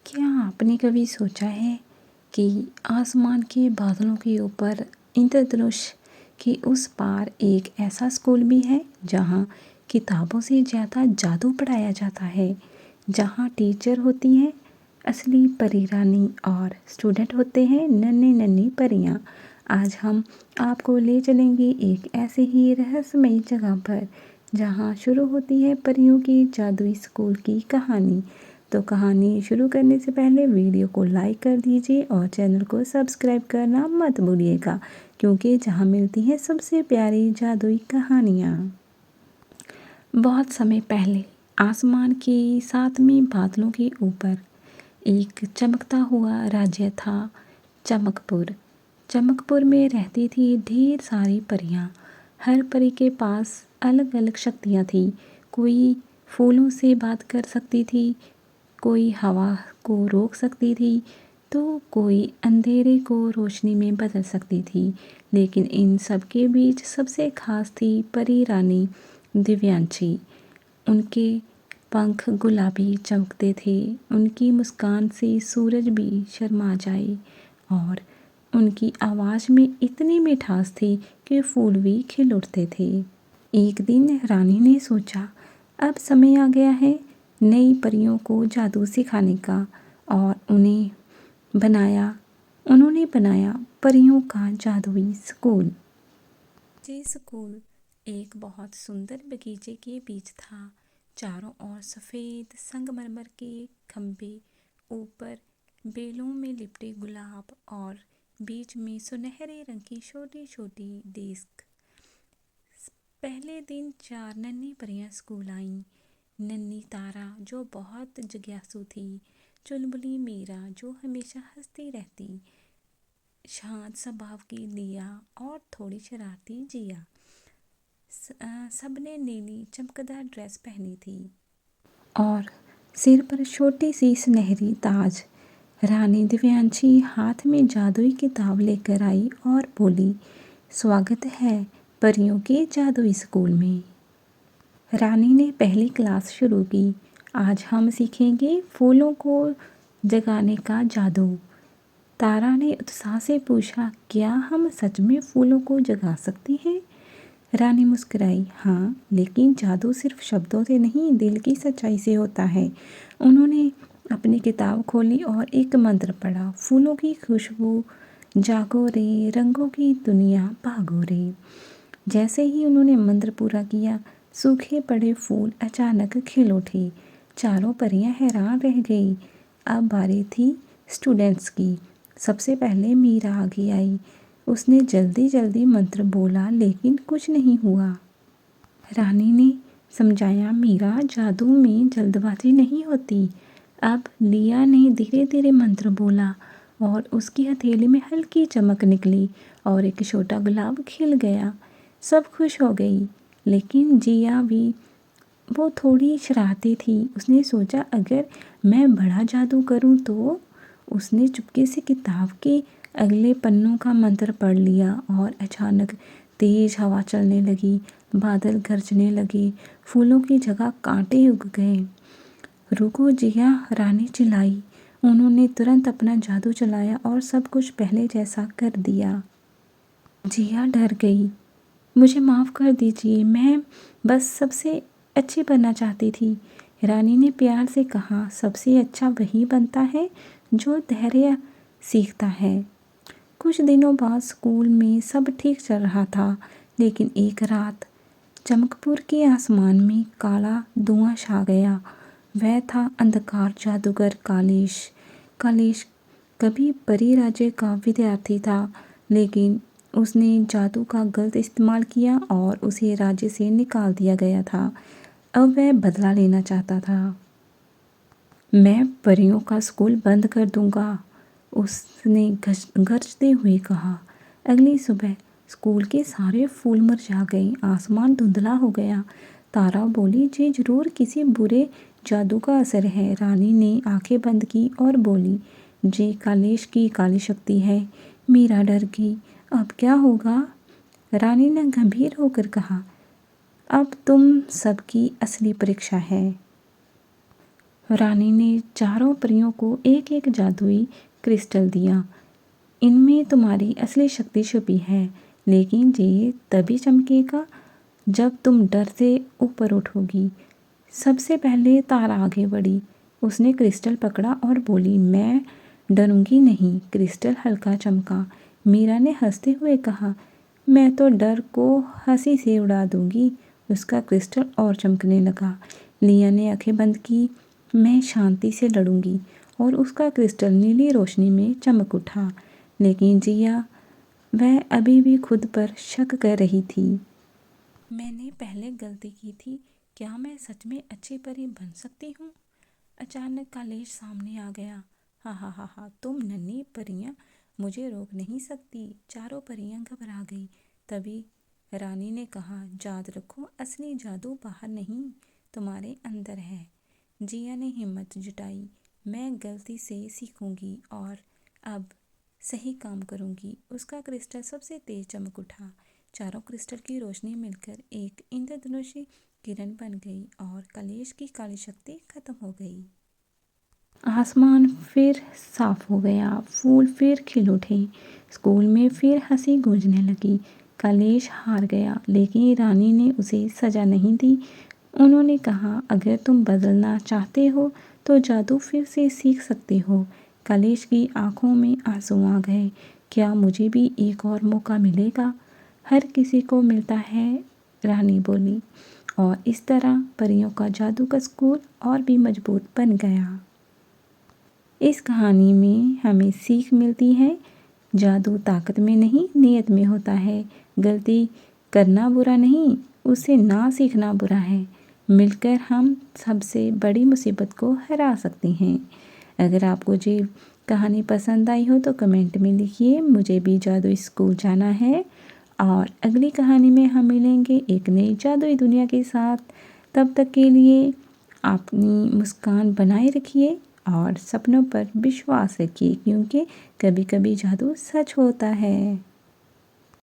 क्या आपने कभी सोचा है कि आसमान के बादलों के ऊपर इंद्रधनुष के उस पार एक ऐसा स्कूल भी है जहाँ किताबों से ज़्यादा जादू पढ़ाया जाता है, जहाँ टीचर होती हैं असली परी रानी और स्टूडेंट होते हैं नन्ही नन्ही परियाँ। आज हम आपको ले चलेंगे एक ऐसे ही रहस्यमयी जगह पर जहाँ शुरू होती है परियों की जादुई स्कूल की कहानी। तो कहानी शुरू करने से पहले वीडियो को लाइक कर दीजिए और चैनल को सब्सक्राइब करना मत भूलिएगा, क्योंकि जहाँ मिलती हैं सबसे प्यारी जादुई कहानियाँ। बहुत समय पहले आसमान के सातवें बादलों के ऊपर एक चमकता हुआ राज्य था, चमकपुर। चमकपुर में रहती थी ढेर सारी परियां। हर परी के पास अलग अलग शक्तियाँ थीं। कोई फूलों से बात कर सकती थी, कोई हवा को रोक सकती थी, तो कोई अंधेरे को रोशनी में बदल सकती थी। लेकिन इन सब के बीच सबसे खास थी परी रानी दिव्यांशी। उनके पंख गुलाबी चमकते थे, उनकी मुस्कान से सूरज भी शर्मा जाए और उनकी आवाज़ में इतनी मिठास थी कि फूल भी खिल उठते थे। एक दिन रानी ने सोचा, अब समय आ गया है नई परियों को जादू सिखाने का, और उन्होंने बनाया परियों का जादुई स्कूल। ये स्कूल एक बहुत सुंदर बगीचे के बीच था। चारों ओर सफ़ेद संगमरमर के खंभे, ऊपर बेलों में लिपटे गुलाब और बीच में सुनहरे रंग की छोटी छोटी डेस्क। पहले दिन 4 नन्ही परियां स्कूल आईं। नन्ही तारा जो बहुत जिज्ञासु थी, चुलबुली मीरा जो हमेशा हंसती रहती, शांत स्वभाव की लिया और थोड़ी शरारती जिया। सबने नीली चमकदार ड्रेस पहनी थी और सिर पर छोटी सी सुनहरी ताज। रानी दिव्यांशी हाथ में जादुई किताब लेकर आई और बोली, स्वागत है परियों के जादुई स्कूल में। रानी ने पहली क्लास शुरू की। आज हम सीखेंगे फूलों को जगाने का जादू। तारा ने उत्साह से पूछा, क्या हम सच में फूलों को जगा सकते हैं? रानी मुस्कुराई, हाँ, लेकिन जादू सिर्फ शब्दों से नहीं, दिल की सच्चाई से होता है। उन्होंने अपनी किताब खोली और एक मंत्र पढ़ा, फूलों की खुशबू जागो रे, रंगों की दुनिया भागो रे। जैसे ही उन्होंने मंत्र पूरा किया, सूखे पड़े फूल अचानक खिल उठे। चारों परियां हैरान रह गई। अब बारी थी स्टूडेंट्स की। सबसे पहले मीरा आगे आई। उसने जल्दी जल्दी मंत्र बोला, लेकिन कुछ नहीं हुआ। रानी ने समझाया, मीरा, जादू में जल्दबाजी नहीं होती। अब लिया ने धीरे धीरे मंत्र बोला और उसकी हथेली में हल्की चमक निकली और एक छोटा गुलाब खिल गया। सब खुश हो गई, लेकिन जिया भी वो थोड़ी शरारती थी। उसने सोचा, अगर मैं बड़ा जादू करूं तो। उसने चुपके से किताब के अगले पन्नों का मंत्र पढ़ लिया और अचानक तेज हवा चलने लगी, बादल गरजने लगे, फूलों की जगह कांटे उग गए। रुको जिया, रानी चिल्लाई। उन्होंने तुरंत अपना जादू चलाया और सब कुछ पहले जैसा कर दिया। जिया डर गई। मुझे माफ़ कर दीजिए, मैं बस सबसे अच्छी बनना चाहती थी। रानी ने प्यार से कहा, सबसे अच्छा वही बनता है जो धैर्य सीखता है। कुछ दिनों बाद स्कूल में सब ठीक चल रहा था, लेकिन एक रात चमकपुर के आसमान में काला धुआं छा गया। वह था अंधकार जादूगर कालिश। कालिश कभी परी राज्य का विद्यार्थी था, लेकिन उसने जादू का गलत इस्तेमाल किया और उसे राज्य से निकाल दिया गया था। अब वह बदला लेना चाहता था। मैं परियों का स्कूल बंद कर दूंगा, उसने गरजते हुए कहा। अगली सुबह स्कूल के सारे फूल मुरझा गए, आसमान धुंधला हो गया। तारा बोली, ये जरूर किसी बुरे जादू का असर है। रानी ने आंखें बंद की और बोली, जे कालिश की काली शक्ति है। मीरा डर गई, अब क्या होगा? रानी ने गंभीर होकर कहा, अब तुम सबकी असली परीक्षा है। रानी ने चारों परियों को एक एक जादुई क्रिस्टल दिया। इनमें तुम्हारी असली शक्ति छुपी है, लेकिन ये तभी चमकेगा जब तुम डर से ऊपर उठोगी। सबसे पहले तारा आगे बढ़ी। उसने क्रिस्टल पकड़ा और बोली, मैं डरूंगी नहीं। क्रिस्टल हल्का चमका। मीरा ने हंसते हुए कहा, मैं तो डर को हंसी से उड़ा दूंगी। उसका क्रिस्टल और चमकने लगा। लिया ने आंखें बंद की। मैं शांति से लड़ूंगी। और उसका क्रिस्टल नीली रोशनी में चमक उठा। लेकिन जिया, वह अभी भी खुद पर शक कर रही थी। मैंने पहले गलती की थी। क्या मैं सच में अच्छी परी बन सकती हूँ? अचानक कलेश सामने आ गया। हा हा हा हा, तुम नन्ही परियां मुझे रोक नहीं सकती। चारों परियां घबरा गई। तभी रानी ने कहा, याद रखो, असली जादू बाहर नहीं, तुम्हारे अंदर है। जिया ने हिम्मत जुटाई। मैं गलती से सीखूंगी और अब सही काम करूंगी। उसका क्रिस्टल सबसे तेज चमक उठा। चारों क्रिस्टल की रोशनी मिलकर एक इंद्रधनुषी किरण बन गई और कलेश की काली शक्ति खत्म हो गई। आसमान फिर साफ हो गया। फूल फिर खिल उठे। स्कूल में फिर हंसी गूंजने लगी। कलेश हार गया, लेकिन रानी ने उसे सजा नहीं दी। उन्होंने कहा, अगर तुम बदलना चाहते हो तो जादू फिर से सीख सकते हो। कलेश की आंखों में आंसू आ गए। क्या मुझे भी एक और मौका मिलेगा? हर किसी को मिलता है, रानी बोली। और इस तरह परियों का जादू का स्कूल और भी मजबूत बन गया। इस कहानी में हमें सीख मिलती है, जादू ताकत में नहीं, नीयत में होता है। गलती करना बुरा नहीं, उसे ना सीखना बुरा है। मिलकर हम सबसे बड़ी मुसीबत को हरा सकते हैं। अगर आपको ये कहानी पसंद आई हो तो कमेंट में लिखिए, मुझे भी जादू स्कूल जाना है। और अगली कहानी में हम मिलेंगे एक नई जादुई दुनिया के साथ। तब तक के लिए अपनी मुस्कान बनाए रखिए और सपनों पर विश्वास रखिए, क्योंकि कभी कभी जादू सच होता है।